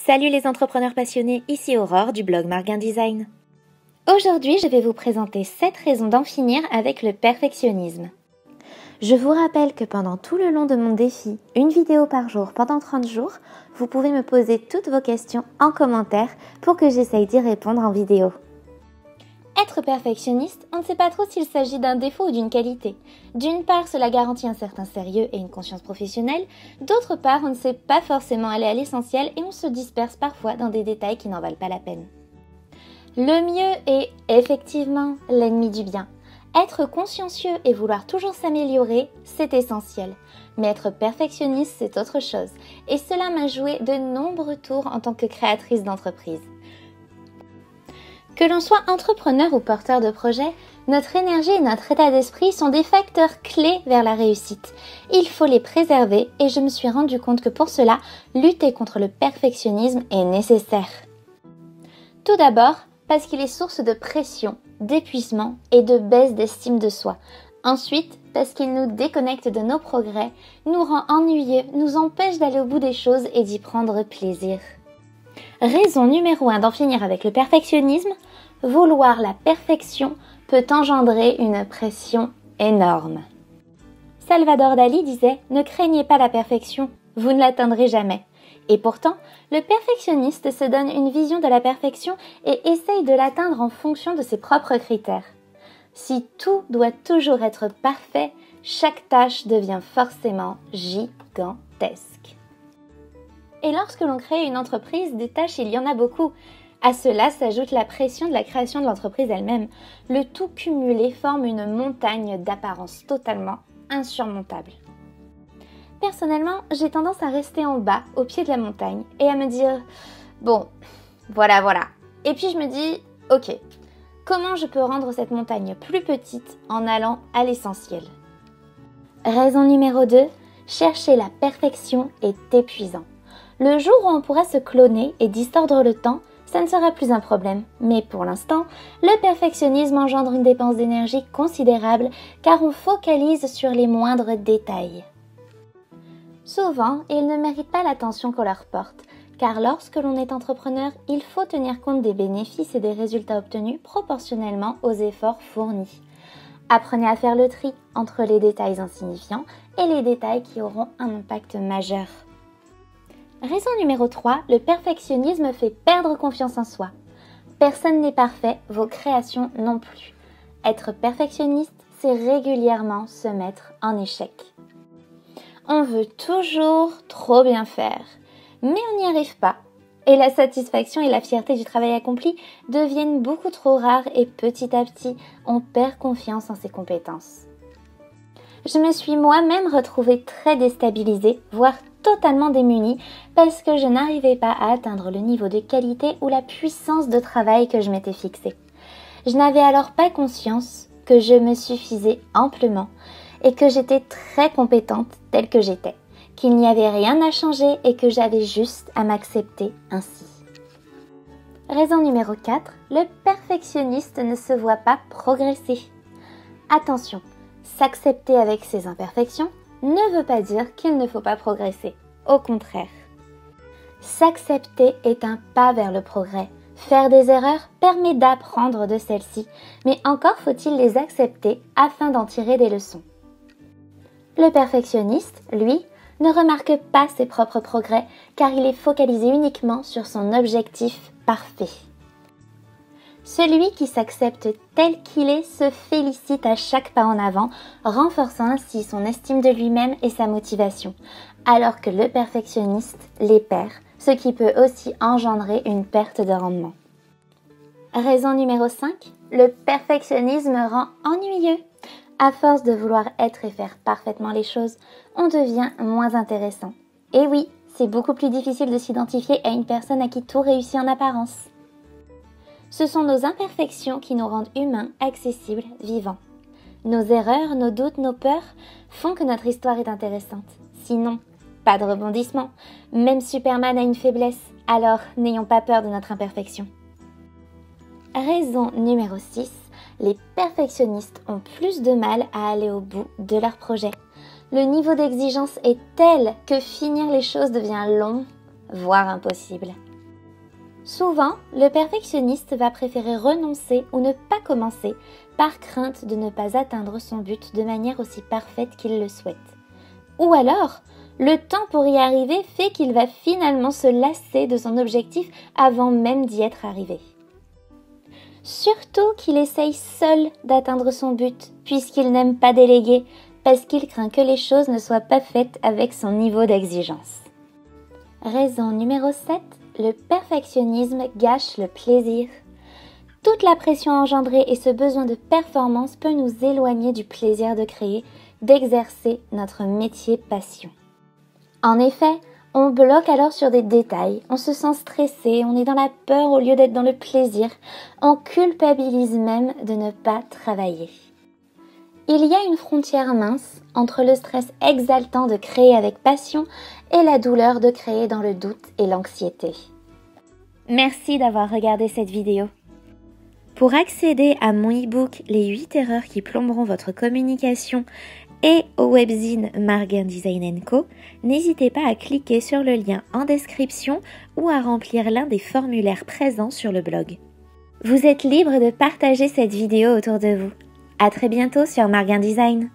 Salut les entrepreneurs passionnés, ici Aurore du blog Marguin Design. Aujourd'hui, je vais vous présenter 7 raisons d'en finir avec le perfectionnisme. Je vous rappelle que pendant tout le long de mon défi, une vidéo par jour pendant 30 jours, vous pouvez me poser toutes vos questions en commentaire pour que j'essaye d'y répondre en vidéo. Être perfectionniste, on ne sait pas trop s'il s'agit d'un défaut ou d'une qualité. D'une part, cela garantit un certain sérieux et une conscience professionnelle. D'autre part, on ne sait pas forcément aller à l'essentiel et on se disperse parfois dans des détails qui n'en valent pas la peine. Le mieux est effectivement l'ennemi du bien. Être consciencieux et vouloir toujours s'améliorer, c'est essentiel. Mais être perfectionniste, c'est autre chose. Et cela m'a joué de nombreux tours en tant que créatrice d'entreprise. Que l'on soit entrepreneur ou porteur de projet, notre énergie et notre état d'esprit sont des facteurs clés vers la réussite. Il faut les préserver et je me suis rendu compte que pour cela, lutter contre le perfectionnisme est nécessaire. Tout d'abord, parce qu'il est source de pression, d'épuisement et de baisse d'estime de soi. Ensuite, parce qu'il nous déconnecte de nos progrès, nous rend ennuyeux, nous empêche d'aller au bout des choses et d'y prendre plaisir. Raison numéro 1 d'en finir avec le perfectionnisme, vouloir la perfection peut engendrer une pression énorme. Salvador Dali disait « Ne craignez pas la perfection, vous ne l'atteindrez jamais ». Et pourtant, le perfectionniste se donne une vision de la perfection et essaye de l'atteindre en fonction de ses propres critères. Si tout doit toujours être parfait, chaque tâche devient forcément gigantesque. Et lorsque l'on crée une entreprise, des tâches, il y en a beaucoup. À cela s'ajoute la pression de la création de l'entreprise elle-même. Le tout cumulé forme une montagne d'apparence totalement insurmontable. Personnellement, j'ai tendance à rester en bas, au pied de la montagne, et à me dire « Bon, voilà. » Et puis je me dis « Ok, comment je peux rendre cette montagne plus petite en allant à l'essentiel ?» Raison numéro 2, chercher la perfection est épuisant. Le jour où on pourra se cloner et distordre le temps, ça ne sera plus un problème. Mais pour l'instant, le perfectionnisme engendre une dépense d'énergie considérable car on focalise sur les moindres détails. Souvent, ils ne méritent pas l'attention qu'on leur porte, car lorsque l'on est entrepreneur, il faut tenir compte des bénéfices et des résultats obtenus proportionnellement aux efforts fournis. Apprenez à faire le tri entre les détails insignifiants et les détails qui auront un impact majeur. Raison numéro 3, le perfectionnisme fait perdre confiance en soi. Personne n'est parfait, vos créations non plus. Être perfectionniste, c'est régulièrement se mettre en échec. On veut toujours trop bien faire, mais on n'y arrive pas. Et la satisfaction et la fierté du travail accompli deviennent beaucoup trop rares et petit à petit, on perd confiance en ses compétences. Je me suis moi-même retrouvée très déstabilisée, voire totalement démunie, parce que je n'arrivais pas à atteindre le niveau de qualité ou la puissance de travail que je m'étais fixé. Je n'avais alors pas conscience que je me suffisais amplement et que j'étais très compétente telle que j'étais, qu'il n'y avait rien à changer et que j'avais juste à m'accepter ainsi. Raison numéro 4, le perfectionniste ne se voit pas progresser. Attention, s'accepter avec ses imperfections ne veut pas dire qu'il ne faut pas progresser. Au contraire. S'accepter est un pas vers le progrès. Faire des erreurs permet d'apprendre de celles-ci, mais encore faut-il les accepter afin d'en tirer des leçons. Le perfectionniste, lui, ne remarque pas ses propres progrès car il est focalisé uniquement sur son objectif parfait. Celui qui s'accepte tel qu'il est se félicite à chaque pas en avant, renforçant ainsi son estime de lui-même et sa motivation, alors que le perfectionniste les perd, ce qui peut aussi engendrer une perte de rendement. Raison numéro 5, le perfectionnisme rend ennuyeux. À force de vouloir être et faire parfaitement les choses, on devient moins intéressant. Et oui, c'est beaucoup plus difficile de s'identifier à une personne à qui tout réussit en apparence. Ce sont nos imperfections qui nous rendent humains, accessibles, vivants. Nos erreurs, nos doutes, nos peurs font que notre histoire est intéressante. Sinon, pas de rebondissement. Même Superman a une faiblesse, alors n'ayons pas peur de notre imperfection. Raison numéro 6, les perfectionnistes ont plus de mal à aller au bout de leur projet. Le niveau d'exigence est tel que finir les choses devient long, voire impossible. Souvent, le perfectionniste va préférer renoncer ou ne pas commencer par crainte de ne pas atteindre son but de manière aussi parfaite qu'il le souhaite. Ou alors, le temps pour y arriver fait qu'il va finalement se lasser de son objectif avant même d'y être arrivé. Surtout qu'il essaye seul d'atteindre son but, puisqu'il n'aime pas déléguer, parce qu'il craint que les choses ne soient pas faites avec son niveau d'exigence. Raison numéro 7, le perfectionnisme gâche le plaisir. Toute la pression engendrée et ce besoin de performance peut nous éloigner du plaisir de créer, d'exercer notre métier passion. En effet, on bloque alors sur des détails, on se sent stressé, on est dans la peur au lieu d'être dans le plaisir, on culpabilise même de ne pas travailler. Il y a une frontière mince entre le stress exaltant de créer avec passion et la douleur de créer dans le doute et l'anxiété. Merci d'avoir regardé cette vidéo. Pour accéder à mon e-book « Les 8 erreurs qui plomberont votre communication » et au webzine Marguin Design & Co, n'hésitez pas à cliquer sur le lien en description ou à remplir l'un des formulaires présents sur le blog. Vous êtes libre de partager cette vidéo autour de vous. À très bientôt sur Marguin Design.